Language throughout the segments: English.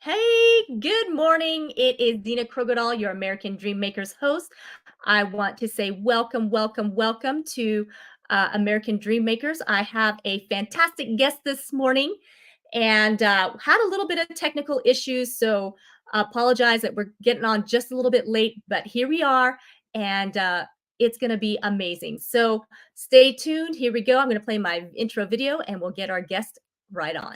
Hey, good morning. It is Dina Krogodal, your American Dream Makers host. I want to say welcome, welcome, welcome to American Dream Makers. I have a fantastic guest this morning and had a little bit of technical issues. So apologize that we're getting on just a little bit late, but here we are. And it's going to be amazing. So stay tuned. Here we go. I'm going to play my intro video and we'll get our guest right on.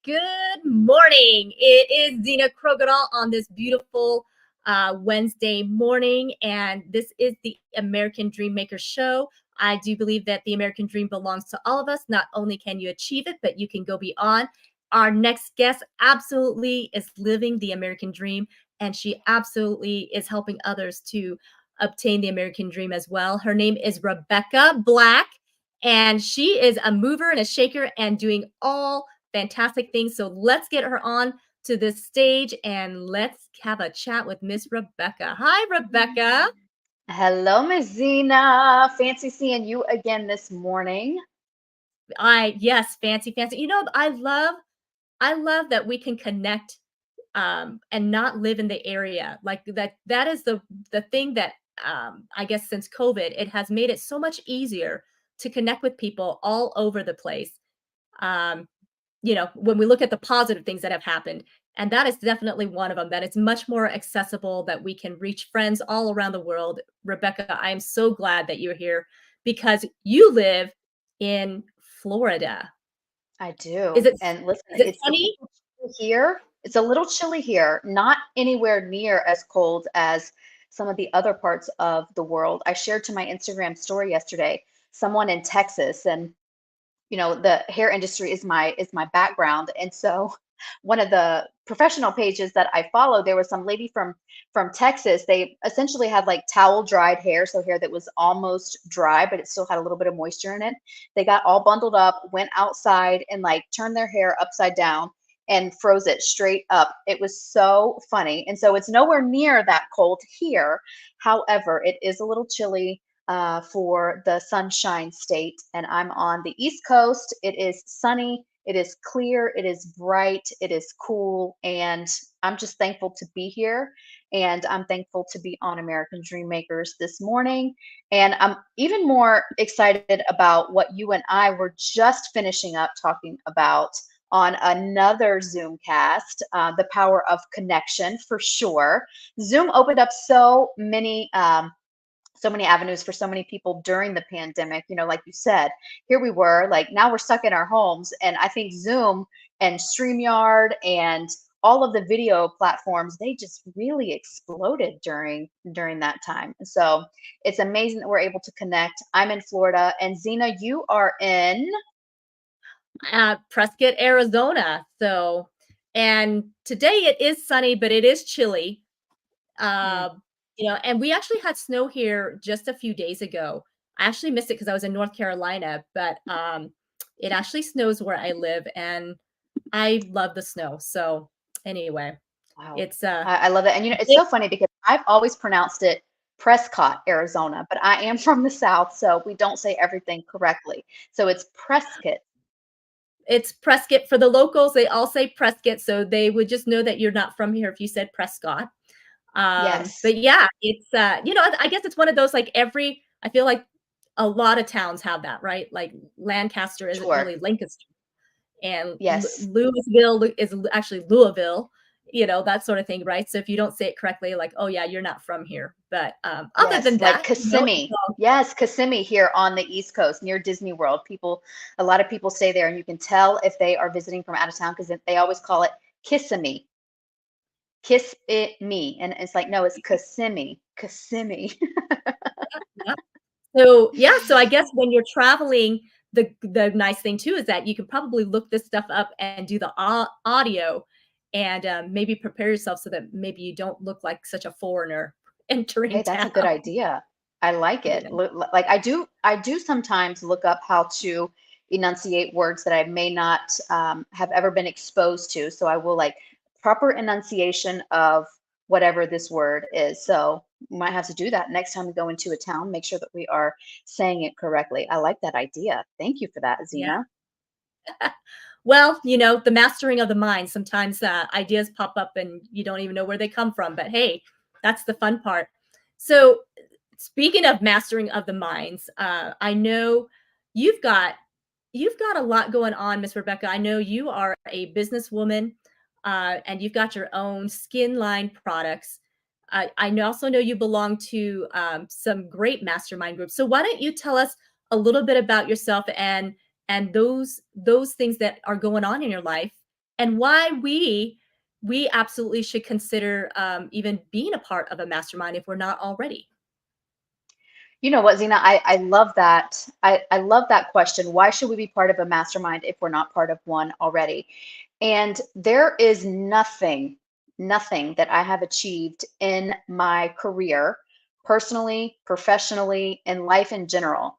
Good morning. It is Dina Krogodal on this beautiful Wednesday morning, and this is the American Dream Maker Show. I do believe that the American dream belongs to all of us. Not only can you achieve it, but you can go beyond. Our next guest absolutely is living the American dream, and she absolutely is helping others to obtain the American dream as well. Her name is Rebecca Black, and she is a mover and a shaker and doing all fantastic things. So let's get her on to this stage and let's have a chat with Miss Rebecca. Hi, Rebecca. Hello, Miss Zena. Fancy seeing you again this morning. Yes, fancy, fancy. I love that we can connect and not live in the area. Like that is the thing that I guess since COVID, it has made it so much easier to connect with people all over the place. Um, when we look at the positive things that have happened, and that is definitely one of them, that it's much more accessible, that we can reach friends all around the world. Rebecca, I am so glad that you're here because you live in Florida. I Is do. it And listen, is it it's sunny? a little chilly here. It's a little chilly here, not anywhere near as cold as some of the other parts of the world. I shared to my Instagram story yesterday, someone in Texas, and the hair industry is my background, and so one of the professional pages that I follow, there was some lady from Texas. They essentially had like towel dried hair, so hair that was almost dry but it still had a little bit of moisture in it. They got all bundled up, went outside, and like turned their hair upside down and froze it straight up. It was so funny. And so it's nowhere near that cold here. However, it is a little chilly for the Sunshine State, and I'm on the East Coast. It is sunny, it is clear, it is bright, it is cool, and I'm just thankful to be here. And I'm thankful to be on American Dream Makers this morning. And I'm even more excited about what you and I were just finishing up talking about on another Zoom cast, the power of connection for sure. Zoom opened up so many avenues for so many people during the pandemic. Like you said, here we were, like now we're stuck in our homes. And I think Zoom and StreamYard and all of the video platforms, they just really exploded during that time. So it's amazing that we're able to connect. I'm in Florida, and Zena, you are in. Prescott, Arizona. So, and today it is sunny, but it is chilly. Mm. Uh, and we actually had snow here just a few days ago. I actually missed it because I was in North Carolina, but it actually snows where I live, and I love the snow. So anyway, Wow. it's I love it. And it's big- so funny because I've always pronounced it Prescott, Arizona, but I am from the South, so we don't say everything correctly. So it's Prescott. it's Prescott for the locals. They all say Prescott, so they would just know that you're not from here if you said Prescott. Yes, But yeah, it's I guess it's one of those like I feel like a lot of towns have that, right? Like Lancaster isn't sure. really Lancaster, and Yes. Louisville is actually Louisville, that sort of thing, right? So if you don't say it correctly, like, oh yeah, you're not from here. But other than Yes, like that, it's Kissimmee. all Yes, Kissimmee here on the East Coast near Disney World. A lot of people stay there, and you can tell if they are visiting from out of town because they always call it Kissimmee. Kiss it me. And it's like, no, it's Kissimmee. Kissimmee. yeah. So yeah, so I guess when you're traveling, the nice thing too is that you can probably look this stuff up and do the audio, and maybe prepare yourself so that maybe you don't look like such a foreigner entering Hey, that's a town. good idea. I like you it. know. Like I do sometimes look up how to enunciate words that I may not have ever been exposed to. So I will like proper enunciation of whatever this word is. So we might have to do that next time we go into a town, make sure that we are saying it correctly. I like that idea. Thank you for that, Yeah. Zena. Well, the mastering of the mind. Sometimes ideas pop up and you don't even know where they come from. But hey, that's the fun part. So, speaking of mastering of the minds, I know you've got you've got a lot going on, Miss Rebecca. I know you are a businesswoman, and you've got your own skin line products. Also know you belong to some great mastermind groups. So why don't you tell us a little bit about yourself and those things that are going on in your life, and why we absolutely should consider even being a part of a mastermind if we're not already. You know what, Zena? I love that. I love that question. Why should we be part of a mastermind if we're not part of one already? And there is nothing that I have achieved in my career, personally, professionally, and life in general,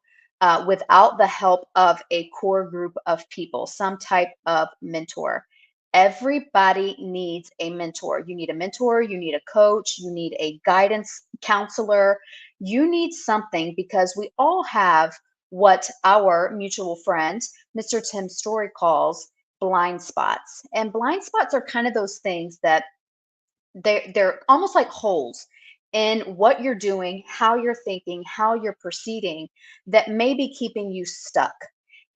without the help of a core group of people, some type of mentor. Everybody needs a mentor. You need a mentor, you need a coach, you need a guidance counselor, you need something because we all have what our mutual friend, Mr. Tim Story, calls blind spots. And blind spots are kind of those things that they're almost like holes in what you're doing, how you're thinking, how you're proceeding that may be keeping you stuck.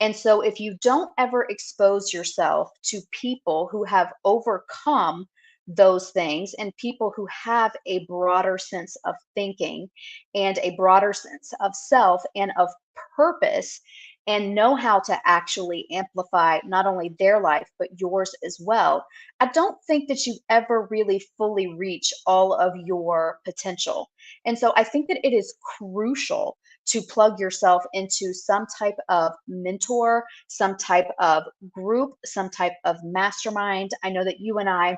And so if you don't ever expose yourself to people who have overcome those things and people who have a broader sense of thinking and a broader sense of self and of purpose and know how to actually amplify not only their life but yours as well, I don't think that you ever really fully reach all of your potential. And so I think that it is crucial to plug yourself into some type of mentor, some type of group, some type of mastermind. I know that you and I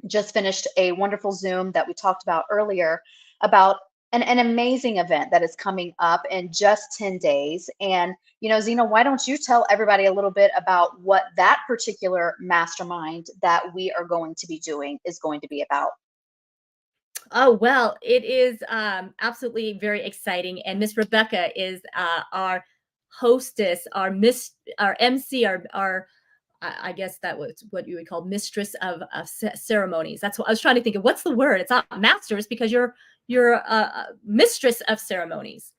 just finished a wonderful Zoom that we talked about earlier about an amazing event that is coming up in just 10 days. And, Zena, why don't you tell everybody a little bit about what that particular mastermind that we are going to be doing is going to be about? Oh, well, it is absolutely very exciting. And Miss Rebecca is our hostess, our MC, our I guess that was what you would call mistress of ceremonies. That's what I was trying to think of. What's the word? It's not masters because you're a mistress of ceremonies.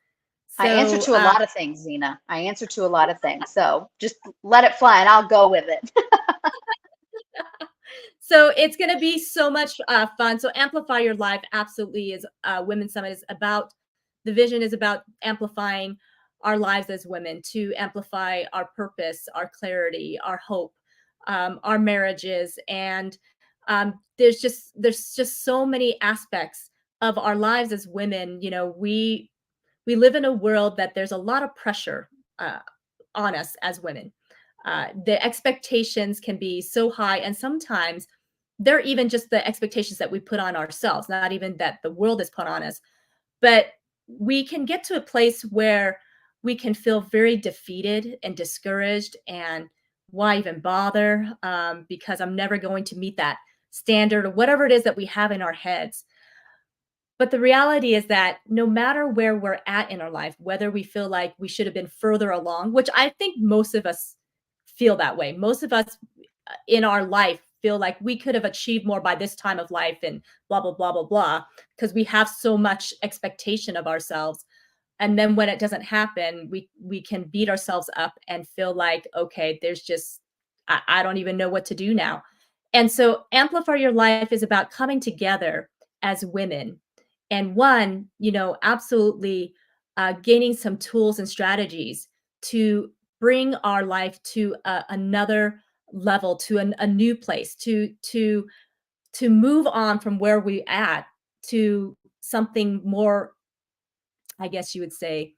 I answer So to a lot of things, Zena. I answer to a lot of things. So just let it fly and I'll go with it. so it's going to be so much fun. So Amplify Your Life absolutely is Women's Summit is about the vision is about amplifying our lives as women, to amplify our purpose, our clarity, our hope, our marriages, and there's just so many aspects of our lives as women. We live in a world that there's a lot of pressure uh, on us as women. The expectations can be so high, and sometimes they're even just the expectations that we put on ourselves, not even that the world has put on us. But we can get to a place where we can feel very defeated and discouraged, and why even bother? Because I'm never going to meet that standard or whatever it is that we have in our heads. But the reality is that no matter where we're at in our life, whether we feel like we should have been further along, which I think most of us feel that way. Most of us in our life feel like we could have achieved more by this time of life and blah, blah, blah, blah, blah, because we have so much expectation of ourselves. And then when it doesn't happen, we can beat ourselves up and feel like, okay, there's just I don't even know what to do now. And so Amplify Your Life is about coming together as women, and one, absolutely gaining some tools and strategies to bring our life to another level, to a new place, to move on from where we at to something more, I guess you would say,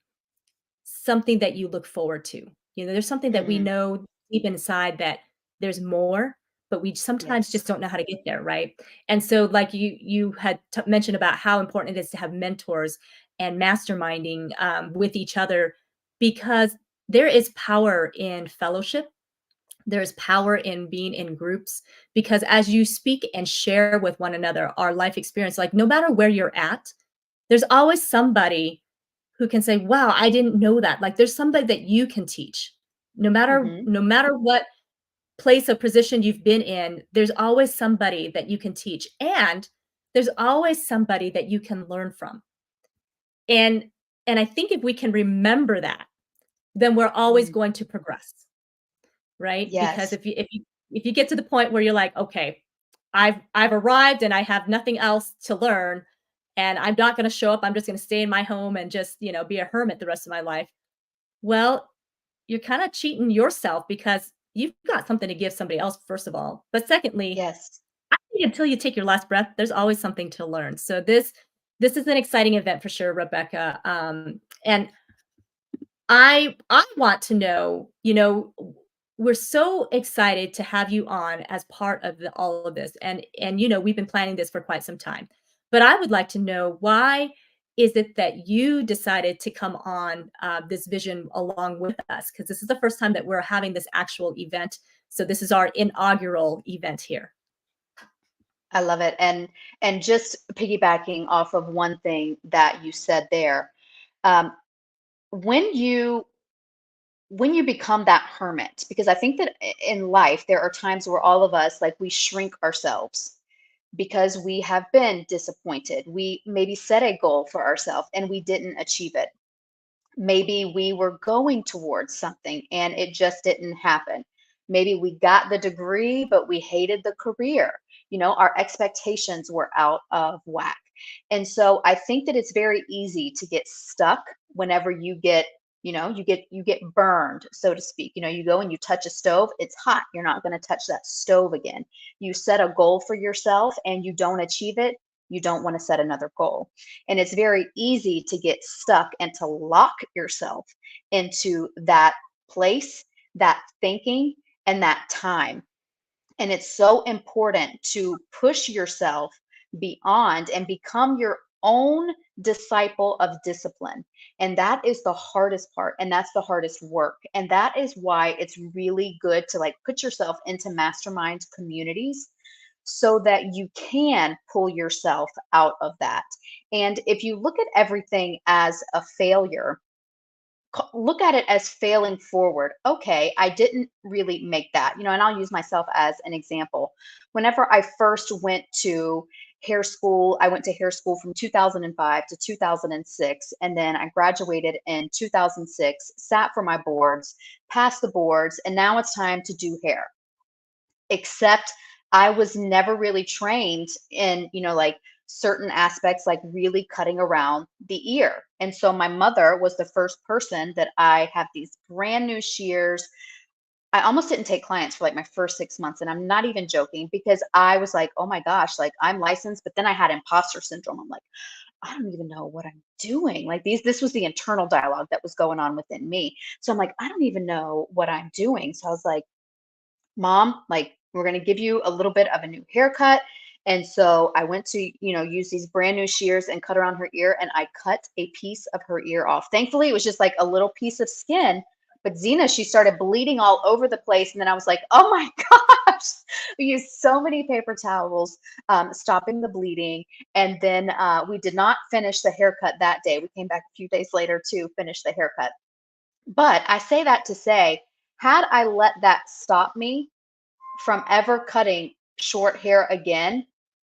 something that you look forward to. There's something that we Mhm. know deep inside that there's more, but we sometimes Yes. just don't know how to get there, right? And so, like you had mentioned about how important it is to have mentors and masterminding with each other, because there is power in fellowship. There's power in being in groups, because as you speak and share with one another our life experience, like no matter where you're at, there's always somebody who can say, "Wow, I didn't know that." Like there's somebody that you can teach. Hmm. No matter what place or position you've been in, there's always somebody that you can teach, and there's always somebody that you can learn from. And I think if we can remember that, then we're always Mm. going to progress, right? Because Yes. if you get to the point where you're like, "Okay, I've arrived and I have nothing else to learn, and I'm not going to show up. I'm just going to stay in my home and just, be a hermit the rest of my life." Well, you're kind of cheating yourself, because you've got something to give somebody else, first of all. But secondly, Yes. I think until you take your last breath, there's always something to learn. So this is an exciting event for sure, Rebecca. And I want to know, we're so excited to have you on as part of all of this, and we've been planning this for quite some time. But I would like to know, why is it that you decided to come on this vision along with us? Because this is the first time that we're having this actual event. So this is our inaugural event here. I love it. And just piggybacking off of one thing that you said there, um, when you become that hermit, because I think that in life there are times where all of us, like, we shrink ourselves because we have been disappointed. We maybe set a goal for ourselves and we didn't achieve it. Maybe we were going towards something and it just didn't happen. Maybe we got the degree, but we hated the career. Our expectations were out of whack. And so I think that it's very easy to get stuck whenever you get burned, so to speak. You go and you touch a stove, it's hot. You're not going to touch that stove again. You set a goal for yourself and you don't achieve it, you don't want to set another goal. And it's very easy to get stuck and to lock yourself into that place, that thinking, and that time. And it's so important to push yourself beyond and become your own disciple of discipline. And that is the hardest part. And that's the hardest work. And that is why it's really good to, like, put yourself into mastermind communities so that you can pull yourself out of that. And if you look at everything as a failure, look at it as failing forward. Okay, I didn't really make that, and I'll use myself as an example. Whenever I first went to hair school, I went to hair school from 2005 to 2006, and then I graduated in 2006, sat for my boards, passed the boards, and now it's time to do hair. Except I was never really trained in, like, certain aspects, like really cutting around the ear. And so my mother was the first person that I have these brand new shears. I almost didn't take clients for like my first 6 months. And I'm not even joking, because I was like, oh my gosh, like, I'm licensed, but then I had imposter syndrome. I'm like, I don't even know what I'm doing. Like, this was the internal dialogue that was going on within me. So I'm like, I don't even know what I'm doing. So I was like, Mom, like, we're going to give you a little bit of a new haircut. And so I went to, use these brand new shears and cut around her ear, and I cut a piece of her ear off. Thankfully, it was just like a little piece of skin. But Zena, she started bleeding all over the place. And then I was like, oh my gosh, we used so many paper towels, stopping the bleeding. And then we did not finish the haircut that day. We came back a few days later to finish the haircut. But I say that to say, had I let that stop me from ever cutting short hair again,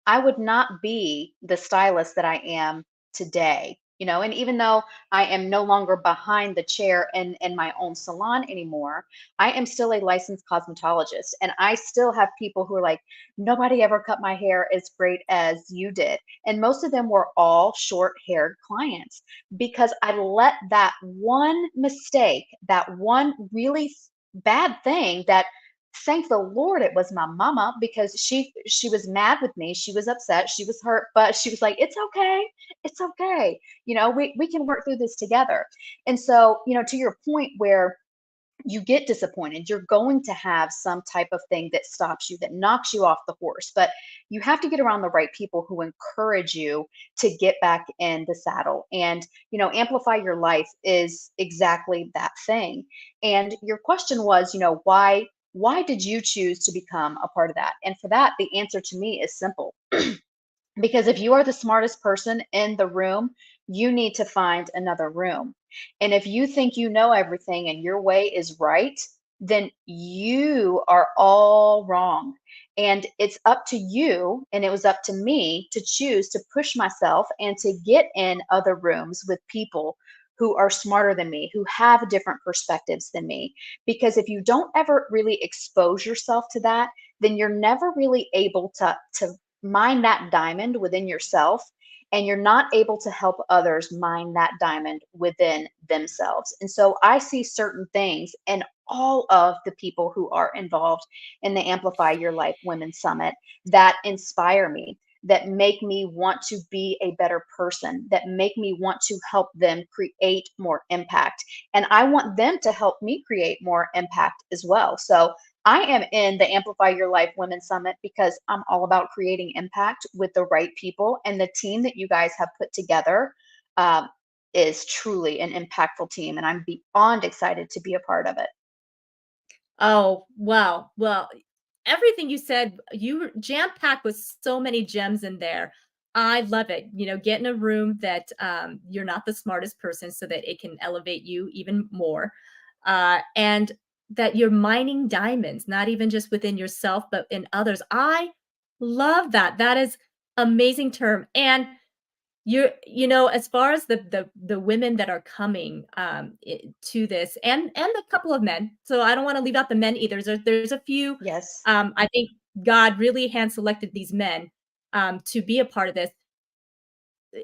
I would not be the stylist that I am today. And even though I am no longer behind the chair in my own salon anymore, I am still a licensed cosmetologist. And I still have people who are like, nobody ever cut my hair as great as you did. And most of them were all short haired clients, because I let that one mistake, that one really bad thing that, thank the Lord it was my mama, because she was mad with me. She was upset. She was hurt, but she was like, it's okay. It's okay. We can work through this together. And so, to your point, where you get disappointed. You're going to have some type of thing that stops you, that knocks you off the horse. But you have to get around the right people who encourage you to get back in the saddle. And, amplify your life is exactly that thing. And your question was, why did you choose to become a part of that? And for that, the answer to me is simple. Because if you are the smartest person in the room, you need to find another room. And if you think you know everything and your way is right, then you are all wrong. And it's up to you, and it was up to me to choose to push myself and to get in other rooms with people who are smarter than me, who have different perspectives than me. Because if you don't ever really expose yourself to that, then you're never really able to mine that diamond within yourself, and you're not able to help others mine that diamond within themselves. And so I see certain things in all of the people who are involved in the Amplify Your Life Women's Summit that inspire me, that make me want to be a better person, that make me want to help them create more impact. And I want them to help me create more impact as well. So I am in the Amplify Your Life Women's Summit because I'm all about creating impact with the right people. And the team that you guys have put together um, is truly an impactful team. And I'm beyond excited to be a part of it. Oh, wow. Well, everything you said, you were jam-packed with so many gems in there. I love it. Get in a room that you're not the smartest person so that it can elevate you even more. And that you're mining diamonds, not even just within yourself, but in others. I love that. That is amazing term. And as far as the women that are coming to this, and a couple of men, so I don't want to leave out the men either. There's a few. Yes. I think God really hand selected these men to be a part of this.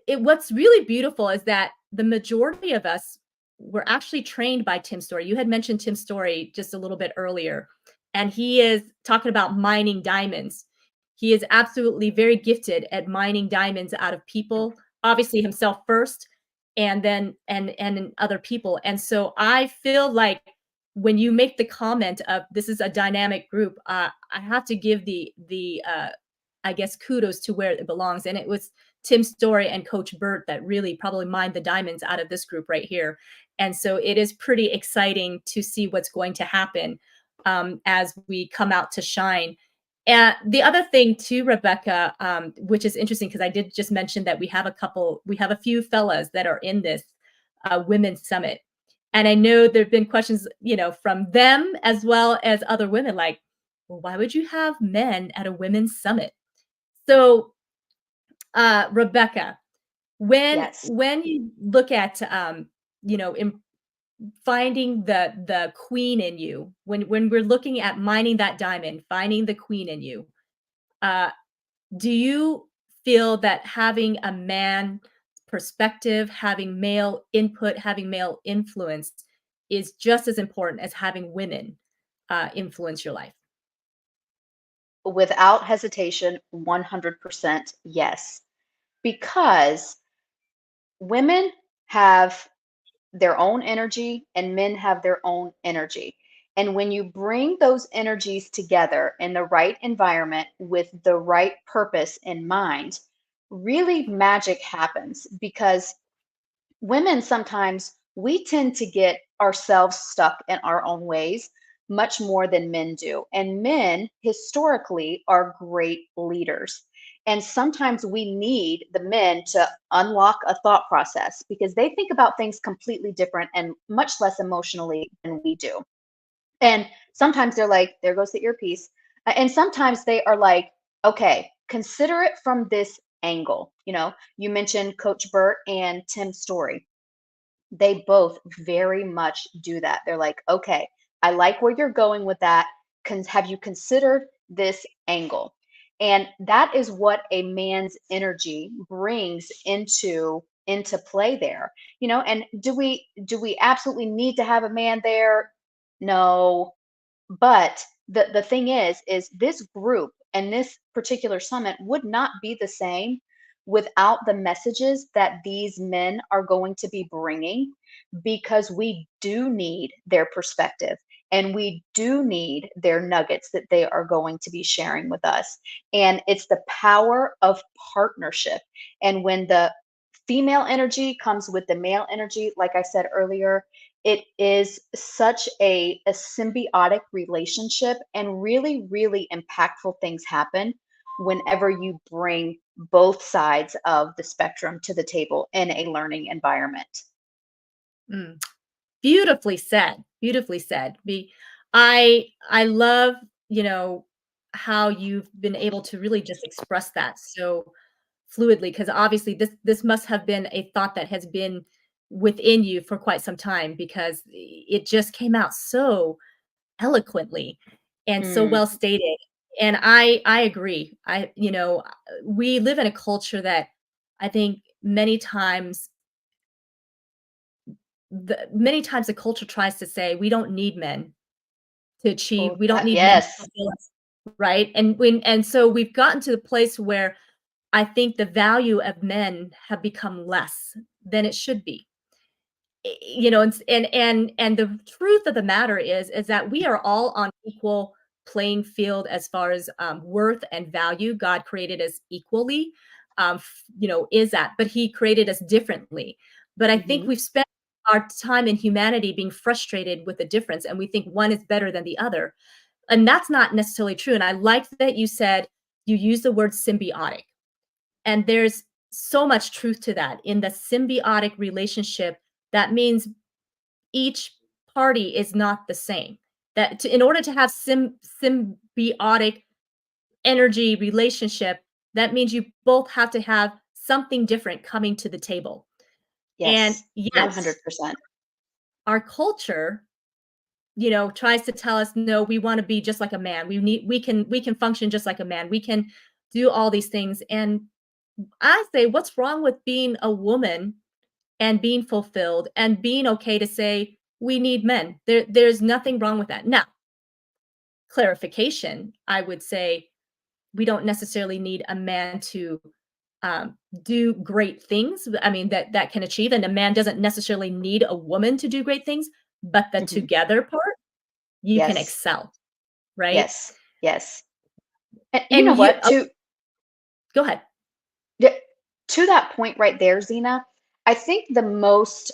What's really beautiful is that the majority of us were actually trained by Tim Story. You had mentioned Tim Story just a little bit earlier, and he is talking about mining diamonds. He is absolutely very gifted at mining diamonds out of people, obviously himself first, and then and in other people. And so I feel like when you make the comment of this is a dynamic group, I have to give the I guess kudos to where it belongs. And it was Tim Story and Coach Burt that really probably mined the diamonds out of this group right here. And so it is pretty exciting to see what's going to happen as we come out to shine. And the other thing too, Rebecca, which is interesting because I did just mention that we have a few fellas that are in this women's summit. And I know there've been questions, from them as well as other women, like, well, why would you have men at a women's summit? So, Rebecca, when Yes. when you look at in finding the queen in you, when we're looking at mining that diamond, finding the queen in you, uh, do you feel that having a man perspective, having male input, having male influence is just as important as having women influence your life? Without hesitation, 100% yes. Because women have their own energy and men have their own energy. And when you bring those energies together in the right environment with the right purpose in mind, really magic happens. Because women sometimes we tend to get ourselves stuck in our own ways much more than men do. And men historically are great leaders. And sometimes we need the men to unlock a thought process because they think about things completely different and much less emotionally than we do. And sometimes they're like, there goes the earpiece. And sometimes they are like, okay, consider it from this angle. You mentioned Coach Burt and Tim Story. They both very much do that. They're like, okay, I like where you're going with that. Have you considered this angle? And that is what a man's energy brings into play there. And do we absolutely need to have a man there? No, but the thing is this group and this particular summit would not be the same without the messages that these men are going to be bringing, because we do need their perspective. and we do need their nuggets that they are going to be sharing with us. And it's the power of partnership. And when the female energy comes with the male energy, like I said earlier, it is such a symbiotic relationship, and really, really impactful things happen whenever you bring both sides of the spectrum to the table in a learning environment. Mm. Beautifully said. Beautifully said. I love, you know, how you've been able to really just express that so fluidly, because obviously this must have been a thought that has been within you for quite some time, because it just came out so eloquently and so Mm, well stated. And I agree. We live in a culture that I think many times the culture tries to say we don't need men to achieve. oh, We don't need men to yes. fulfill us, right? And so we've gotten to the place where I think the value of men have become less than it should be. And the truth of the matter is that we are all on equal playing field as far as worth and value. God created us equally, is that, but He created us differently. But I think Hmm. we've spent our time in humanity being frustrated with the difference, and we think one is better than the other, and that's not necessarily true. And I like that you said you use the word symbiotic, and there's so much truth to that. In the symbiotic relationship, that means each party is not the same. In order to have symbiotic energy relationship, that means you both have to have something different coming to the table. And Yes, yet, 100%. our culture, tries to tell us, no, we want to be just like a man. We can function just like a man. We can do all these things. And I say, what's wrong with being a woman and being fulfilled and being okay to say we need men? There's nothing wrong with that. Now, clarification, I would say we don't necessarily need a man to do great things. I mean, that can achieve, and a man doesn't necessarily need a woman to do great things, but the Hmm. together part, you can Yes, excel, right? yes, yes. And you And know what? go ahead. Yeah, to that point right there, Zena, I think the most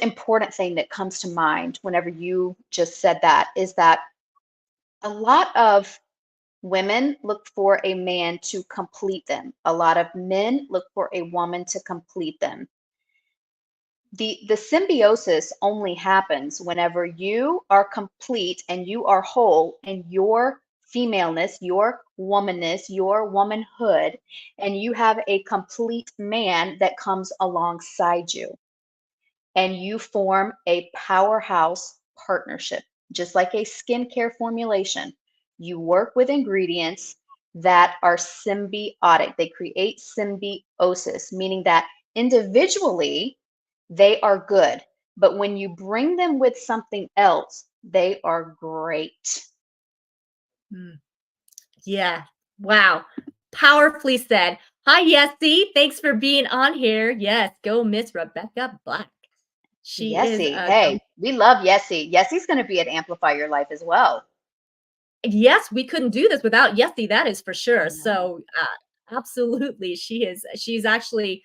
important thing that comes to mind whenever you just said that is that a lot of women look for a man to complete them. A lot of men look for a woman to complete them. The symbiosis only happens whenever you are complete and you are whole in your femaleness, your womanness, your womanhood, and you have a complete man that comes alongside you, and you form a powerhouse partnership, just like a skincare formulation. You work with ingredients that are symbiotic. They create symbiosis, meaning that individually they are good, but when you bring them with something else, they are great. Mm, yeah. Wow. Powerfully said. Hi, Yessie. Thanks for being on here. Yes, go Miss Rebecca Black. She is Yesy, hey, we love Yesy. Yesy's going to be at Amplify Your Life as well. yes, we couldn't do this without Yessie, that is for I sure. know. So, absolutely, she's actually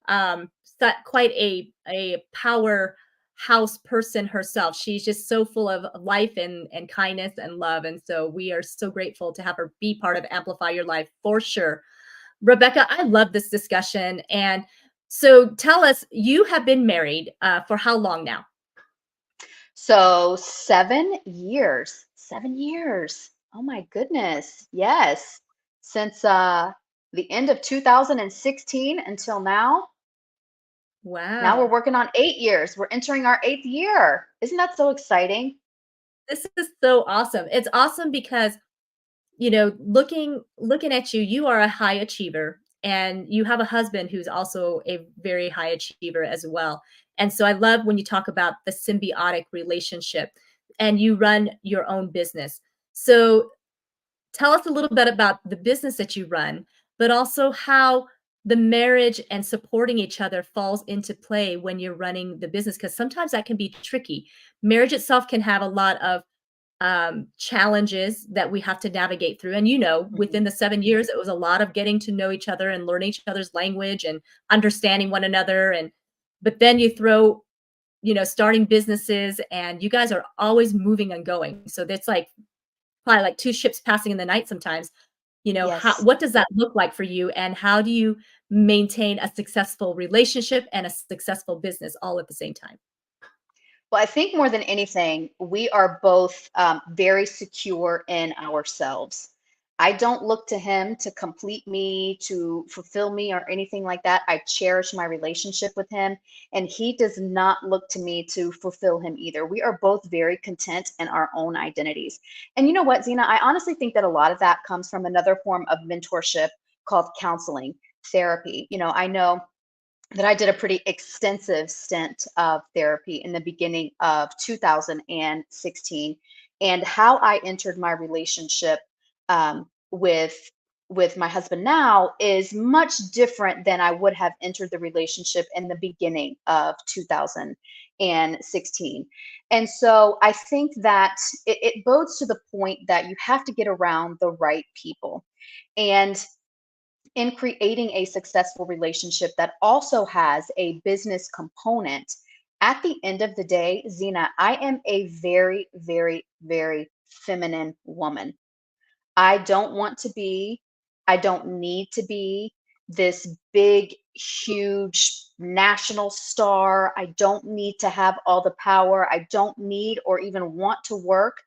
quite a powerhouse person herself. She's just so full of life and kindness and love, and so we are so grateful to have her be part of Amplify Your Life for sure. Rebecca, I love this discussion, and so tell us, you have been married for how long now? So 7 years, 7 years. Oh my goodness. Yes. Since the end of 2016 until now. Now we're Wow. working on 8 years. We're entering our eighth year. Isn't that so exciting? This is so awesome. It's awesome because looking at you, you are a high achiever, and you have a husband who's also a very high achiever as well. And so I love when you talk about the symbiotic relationship, and you run your own business. So tell us a little bit about the business that you run, but also how the marriage and supporting each other falls into play when you're running the business, because sometimes that can be tricky. Marriage itself can have a lot of challenges that we have to navigate through. And Mhm. within the 7 years, it was a lot of getting to know each other and learning each other's language and understanding one another. And but then you throw, starting businesses, and you guys are always moving and going. So that's like probably like two ships passing in the night sometimes. Yes. What does that look like for you, and how do you maintain a successful relationship and a successful business all at the same time? Well, I think more than anything, we are both very secure in ourselves. I don't look to him to complete me, to fulfill me, or anything like that. I cherish my relationship with him, and he does not look to me to fulfill him either. We are both very content in our own identities. And you know what, Zena? I honestly think that a lot of that comes from another form of mentorship called counseling therapy. I know that I did a pretty extensive stint of therapy in the beginning of 2016, and how I entered my relationship with my husband now is much different than I would have entered the relationship in the beginning of 2016. And so I think that it bodes to the point that you have to get around the right people. And in creating a successful relationship that also has a business component, at the end of the day, Zena, I am a very, very, very feminine woman. I don't want to be, I don't need to be this big, huge national star. I don't need to have all the power. I don't need or even want to work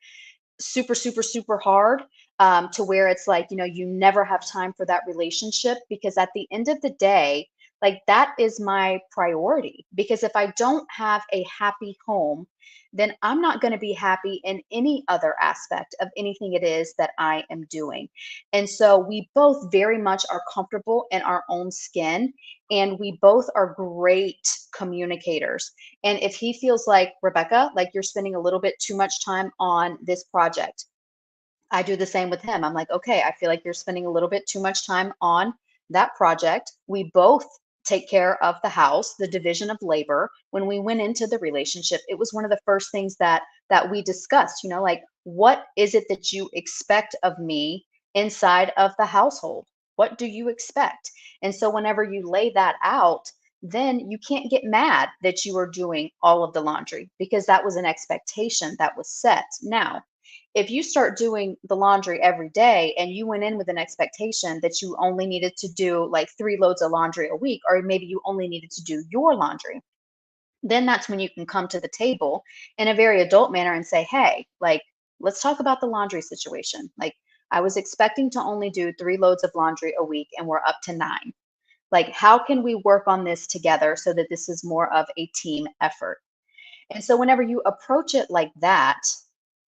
super, super, super hard, to where it's like, you never have time for that relationship, because at the end of the day, like, that is my priority. Because if I don't have a happy home, then I'm not going to be happy in any other aspect of anything it is that I am doing. And so we both very much are comfortable in our own skin, and we both are great communicators. And if he feels like, Rebecca, like, you're spending a little bit too much time on this project, I do the same with him. I'm like, okay, I feel like you're spending a little bit too much time on that project. We both take care of the house, the division of labor. When we went into the relationship, it was one of the first things that we discussed, like, what is it that you expect of me inside of the household? What do you expect? And so whenever you lay that out, then you can't get mad that you are doing all of the laundry, because that was an expectation that was set. Now, if you start doing the laundry every day and you went in with an expectation that you only needed to do like 3 loads of laundry a week, or maybe you only needed to do your laundry, then that's when you can come to the table in a very adult manner and say, hey, like, let's talk about the laundry situation. Like, I was expecting to only do 3 loads of laundry a week and we're up to 9. Like, how can we work on this together so that this is more of a team effort? And so whenever you approach it like that,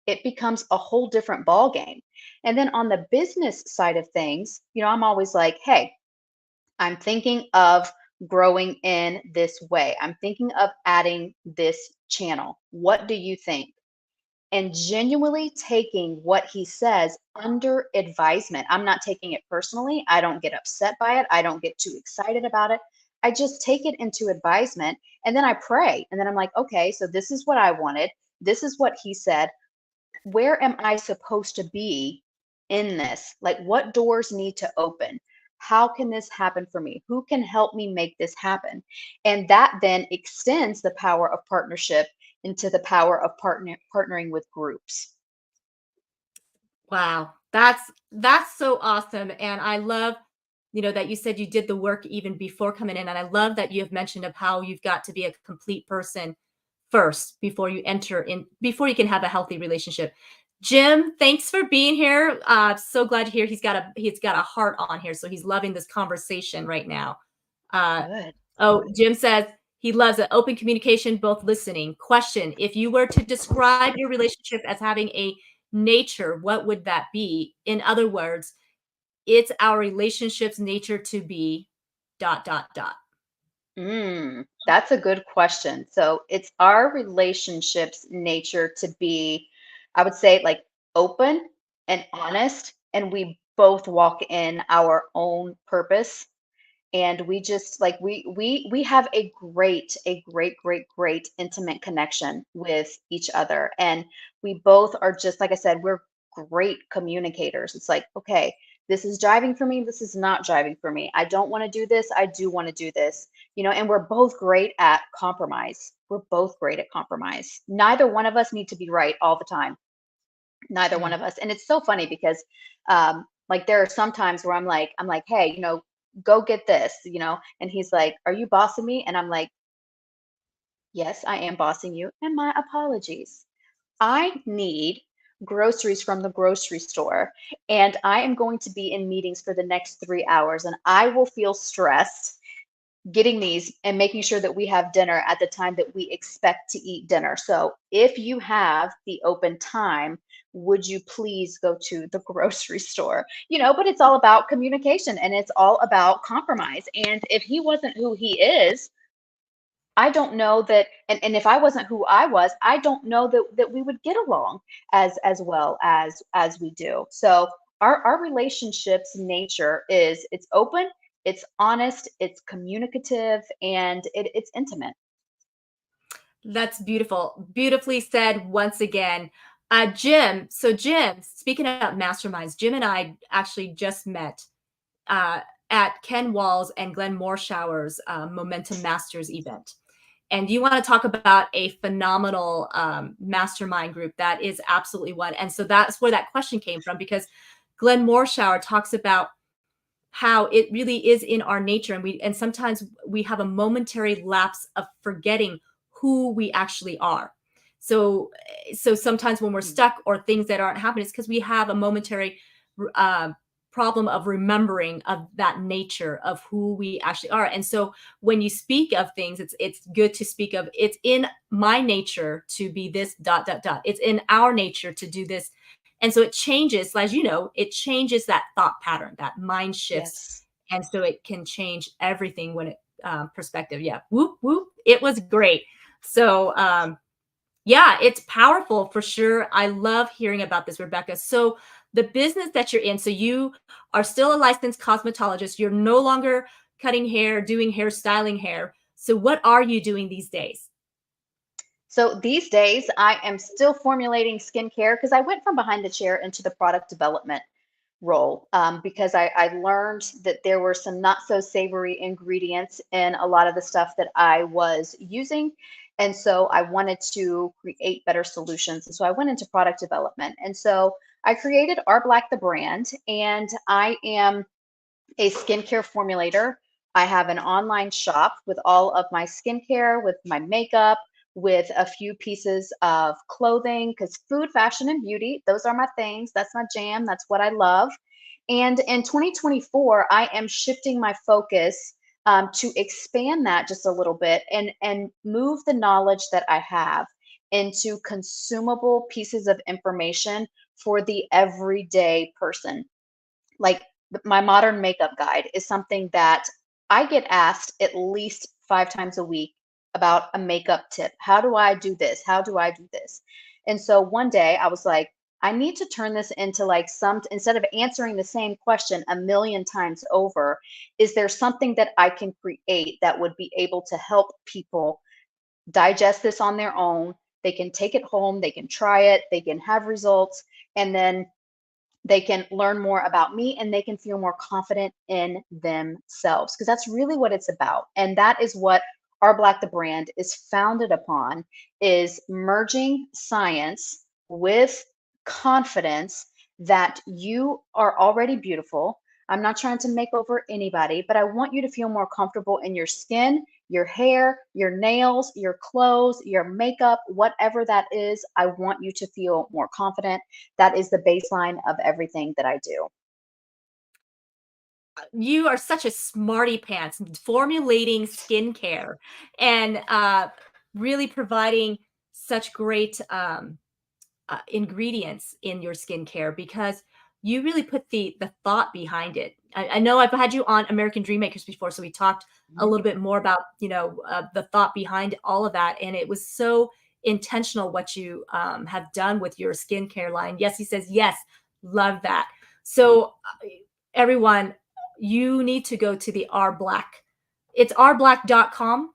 it becomes a whole different ball game. And then on the business side of things, I'm always like, hey, I'm thinking of growing in this way. I'm thinking of adding this channel. What do you think? And genuinely taking what he says under advisement. I'm not taking it personally. I don't get upset by it. I don't get too excited about it. I just take it into advisement, and then I pray. And then I'm like, okay, so this is what I wanted. This is what he said. Where am I supposed to be in this? Like, what doors need to open? How can this happen for me? Who can help me make this happen? And that then extends the power of partnership into the power of partnering with groups. Wow, that's so awesome, and I love, that you said you did the work even before coming in, and I love that you have mentioned of how you've got to be a complete person first before you can have a healthy relationship. Jim, thanks for being here. So glad to hear he's got a heart on here, so he's loving this conversation right now. Uh, Good. oh, Jim says he loves it. Open communication, both listening. Question: if you were to describe your relationship as having a nature, what would that be? In other words, it's our relationship's nature to be dot dot dot. That's a good question. So it's our relationships nature to be, I would say, like, open and honest, and we both walk in our own purpose. and we just like we have a great intimate connection with each other, and we both are, just like I said, we're great communicators. It's like, okay, this is driving for me, this is not driving for me, I don't want to do this, I do want to do this, and we're both great at compromise. We're both great at compromise. Neither one of us need to be right all the time, neither one Mm. of us. And it's so funny because like there are some times where I'm like, hey, go get this, and he's like, are you bossing me? And I'm like, yes, I am bossing you, and my apologies. I need groceries from the grocery store, and I am going to be in meetings for the next 3 hours, and I will feel stressed getting these and making sure that we have dinner at the time that we expect to eat dinner. So if you have the open time, would you please go to the grocery store? But it's all about communication, and it's all about compromise. And if he wasn't who he is, I don't know that, and if I wasn't who I was, I don't know that we would get along as well as we do. So our relationships nature is, it's open, it's honest, it's communicative, and it's intimate. That's beautiful. Beautifully said once again. Jim, so Jim, speaking of masterminds, Jim and I actually just met uh, at Ken Wall's and Glenn Morshower's Momentum Masters event. And you want to talk about a phenomenal mastermind group. That is absolutely one. And so that's where that question came from, because Glenn Morshower talks about how it really is in our nature, and sometimes we have a momentary lapse of forgetting who we actually are. So sometimes when we're Mhm. stuck or things that aren't happening, it's because we have a momentary uh, problem of remembering of that nature of who we actually are. And so when you speak of things, it's good to speak of, it's in my nature to be this dot dot dot, it's in our nature to do this. And so it changes, as you know, it changes that thought pattern, that mind shifts. Yes. And so it can change everything when it, perspective. Yeah. Whoop, whoop. It was great. So, yeah, it's powerful for sure. I love hearing about this, Rebecca. So the business that you're in, so you are still a licensed cosmetologist. You're no longer cutting hair, doing hair, styling hair. So what are you doing these days? So these days, I am still formulating skincare because I went from behind the chair into the product development role, because I learned that there were some not so savory ingredients in a lot of the stuff that I was using. And so I wanted to create better solutions. And so I went into product development. And so I created R.Black the Brand, and I am a skincare formulator. I have an online shop with all of my skincare, with my makeup, with a few pieces of clothing, because food, fashion, and beauty, those are my things. That's my jam. That's what I love. And in 2024, I am shifting my focus to expand that just a little bit, and move the knowledge that I have into consumable pieces of information for the everyday person. Like, my modern makeup guide is something that I get asked at least 5 times a week about a makeup tip. How do I do this? How do I do this? And so one day I was like, I need to turn this into like some, instead of answering the same question a million times over, is there something that I can create that would be able to help people digest this on their own? They can take it home, they can try it, they can have results, and then they can learn more about me, and they can feel more confident in themselves, because that's really what it's about. And that is what R.Black the Brand is founded upon, is merging science with confidence, that you are already beautiful. I'm not trying to make over anybody, but I want you to feel more comfortable in your skin, your hair, your nails, your clothes, your makeup, whatever that is. I want you to feel more confident. That is the baseline of everything that I do. You are such a smarty pants, formulating skincare and really providing such great ingredients in your skincare, because you really put the thought behind it. I know I've had you on American Dream Makers before, so we talked a Mhm. little bit more about the thought behind all of that, and it was so intentional what you have done with your skincare line. Yes, he says yes, love that. So everyone, you need to go to the R.Black. It's rblack.com.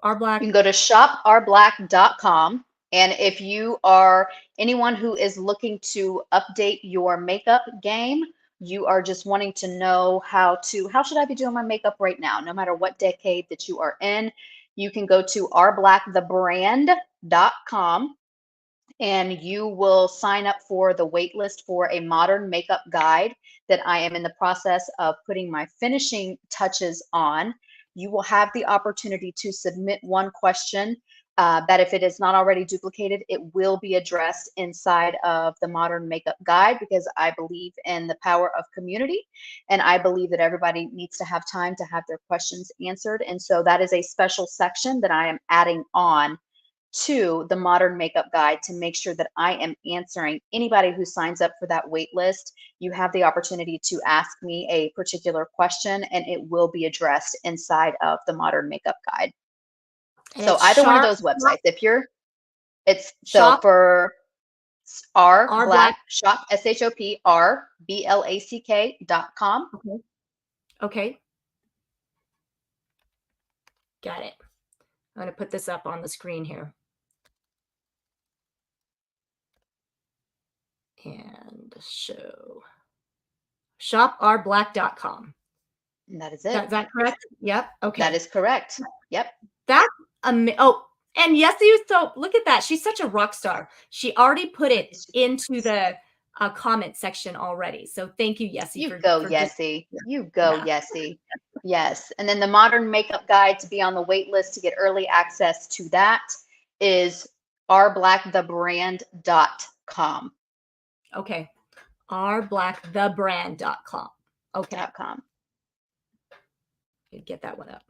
R.Black. You can go to shoprblack.com. And if you are anyone who is looking to update your makeup game, you are just wanting to know how should I be doing my makeup right now, no matter what decade that you are in, you can go to rblackthebrand.com and you will sign up for the waitlist for a modern makeup guide that I am in the process of putting my finishing touches on. You will have the opportunity to submit one question that, if it is not already duplicated, it will be addressed inside of the modern makeup guide, because I believe in the power of community, and I believe that everybody needs to have time to have their questions answered. And so that is a special section that I am adding on to the modern makeup guide to make sure that I am answering anybody who signs up for that wait list. You have the opportunity to ask me a particular question, and it will be addressed inside of the modern makeup guide. And So it's either one of sharp those websites, if you're, it's so shop for R R.Black. Black shop, SHOP RBLACK.com. Okay. Okay. Got it. I'm going to put this up on the screen here. And show shoprBlack.com. And that is it. Is that correct? Yep. Okay. That is correct. Yep. That's oh, and Yessie, so look at that. She's such a rock star. She already put it into the comment section already. So thank you, Yessie. You go, just, Yessie. You go, yeah. Yessie. Yes. And then the modern makeup guide to be on the wait list to get early access to that is rblackthebrand.com. Okay. R.Black the Brand.com. Okay. .com. Get that one up.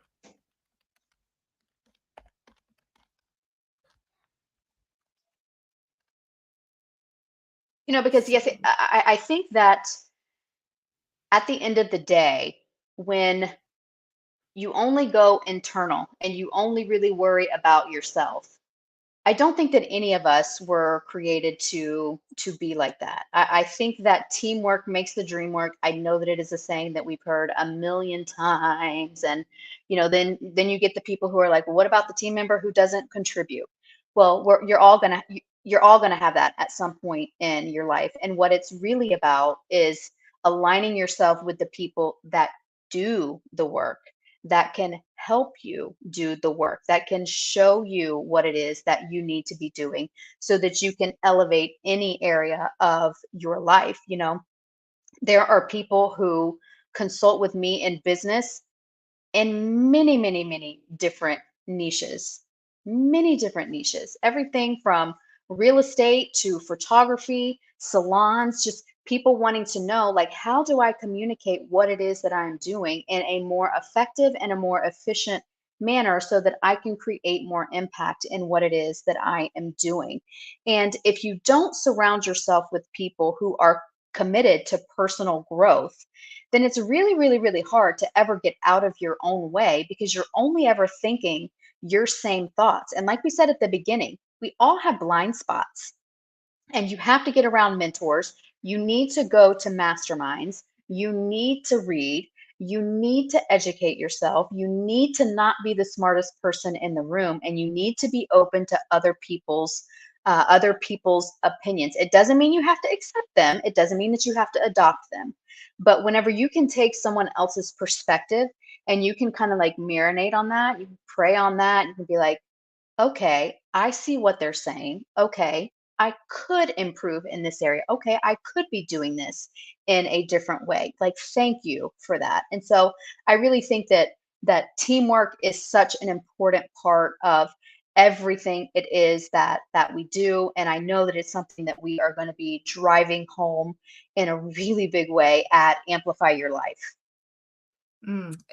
You know, because yes, I think that at the end of the day, when you only go internal and you only really worry about yourself, I don't think that any of us were created to be like that. I think that teamwork makes the dream work. I know that it is a saying that we've heard a million times, and then you get the people who are like, well, what about the team member who doesn't contribute? Well, you're all gonna have that at some point in your life, and what it's really about is aligning yourself with the people that do the work, that can help you do the work, that can show you what it is that you need to be doing so that you can elevate any area of your life. There are people who consult with me in business in many, many, many different niches, everything from real estate to photography, salons, just people wanting to know, like, how do I communicate what it is that I'm doing in a more effective and a more efficient manner so that I can create more impact in what it is that I am doing. And if you don't surround yourself with people who are committed to personal growth, then it's really, really, really hard to ever get out of your own way, because you're only ever thinking your same thoughts. And like we said at the beginning, we all have blind spots, and you have to get around mentors. You need to go to masterminds. You need to read. You need to educate yourself. You need to not be the smartest person in the room, and you need to be open to other people's opinions. It doesn't mean you have to accept them. It doesn't mean that you have to adopt them. But whenever you can take someone else's perspective and you can kind of like marinate on that, you can pray on that, you can be like, okay, I see what they're saying. Okay, I could improve in this area. Okay, I could be doing this in a different way. Like, thank you for that. And so I really think that teamwork is such an important part of everything it is that we do. And I know that it's something that we are going to be driving home in a really big way at Amplify Your Life.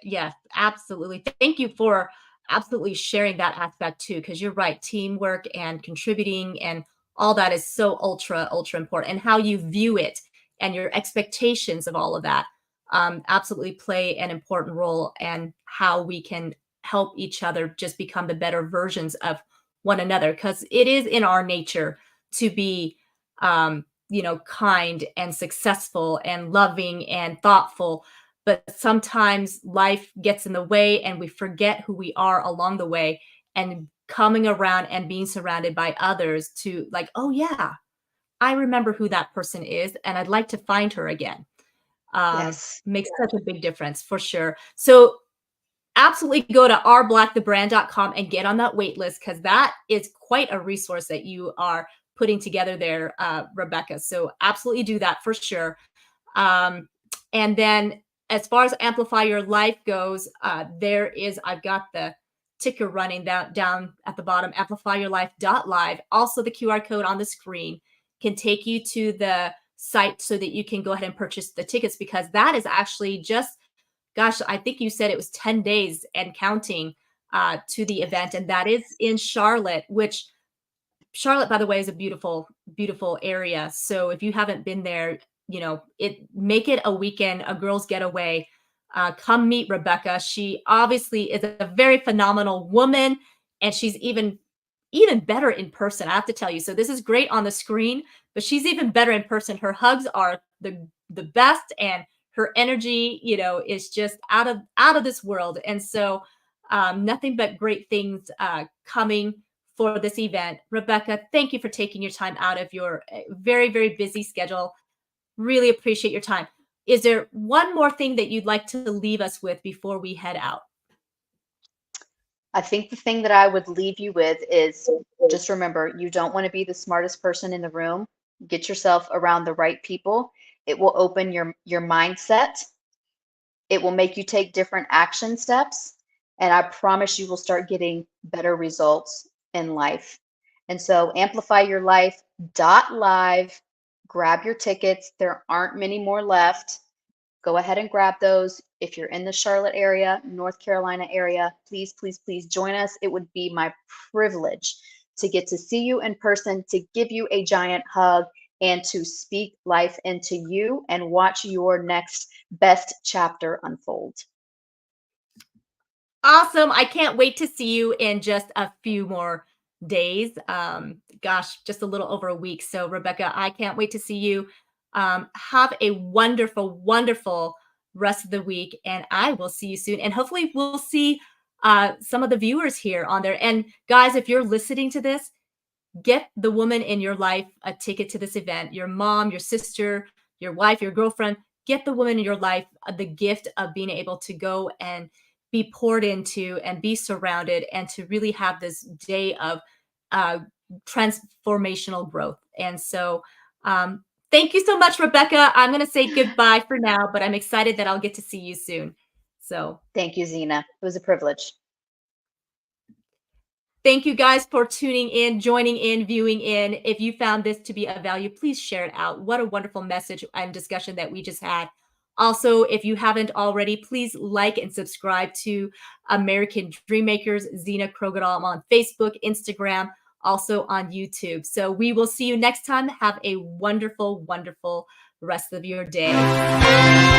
Yeah, absolutely. Thank you for absolutely sharing that aspect too, because you're right. Teamwork and contributing and all that is so ultra important, and how you view it and your expectations of all of that absolutely play an important role, and how we can help each other just become the better versions of one another, because it is in our nature to be kind and successful and loving and thoughtful. but sometimes life gets in the way and we forget who we are along the way, and coming around and being surrounded by others to like, oh yeah, I remember who that person is and I'd like to find her again. Yes. Makes such a big difference for sure. So absolutely go to rblackthebrand.com and get on that wait list, because that is quite a resource that you are putting together there, Rebecca. So absolutely do that for sure. Um, and then as far as Amplify Your Life goes, I've got the ticker running down at the bottom, amplifyyourlife.live. Also, the QR code on the screen can take you to the site so that you can go ahead and purchase the tickets, because that is actually just, gosh, I think you said it was 10 days and counting to the event. And that is in Charlotte, which Charlotte, by the way, is a beautiful, beautiful area. So if you haven't been there, make it a weekend, a girls' getaway. Come meet Rebecca. She obviously is a very phenomenal woman, and she's even better in person, I have to tell you. So this is great on the screen, but she's even better in person. Her hugs are the best, and her energy, is just out of this world. And so nothing but great things coming for this event. Rebecca, thank you for taking your time out of your very, very busy schedule. Really appreciate your time. Is there one more thing that you'd like to leave us with before we head out? I think the thing that I would leave you with is just remember, you don't want to be the smartest person in the room. Get yourself around the right people. It will open your mindset. It will make you take different action steps. And I promise you will start getting better results in life. And so amplify your life live. Grab your tickets. There aren't many more left. Go ahead and grab those. If you're in the Charlotte area, North Carolina area, please, please, please join us. It would be my privilege to get to see you in person, to give you a giant hug, and to speak life into you and watch your next best chapter unfold. Awesome. I can't wait to see you in just a few more days. Gosh, just a little over a week. So, Rebecca, I can't wait to see you. Have a wonderful, wonderful rest of the week, and I will see you soon. And hopefully, we'll see some of the viewers here on there. And, guys, if you're listening to this, get the woman in your life a ticket to this event. Your mom, your sister, your wife, your girlfriend, get the woman in your life the gift of being able to go and be poured into and be surrounded, and to really have this day of uh, transformational growth. And so, thank you so much, Rebecca. I'm going to say goodbye for now, but I'm excited that I'll get to see you soon. So, Thank you, Zena. It was a privilege. thank you guys for tuning in, joining in, viewing in. If you found this to be of value, please share it out. What a wonderful message and discussion that we just had. Also, if you haven't already, please like and subscribe to American Dreammakers, Zena Krogadal on Facebook, Instagram, also on YouTube. So we will see you next time. Have a wonderful, wonderful rest of your day.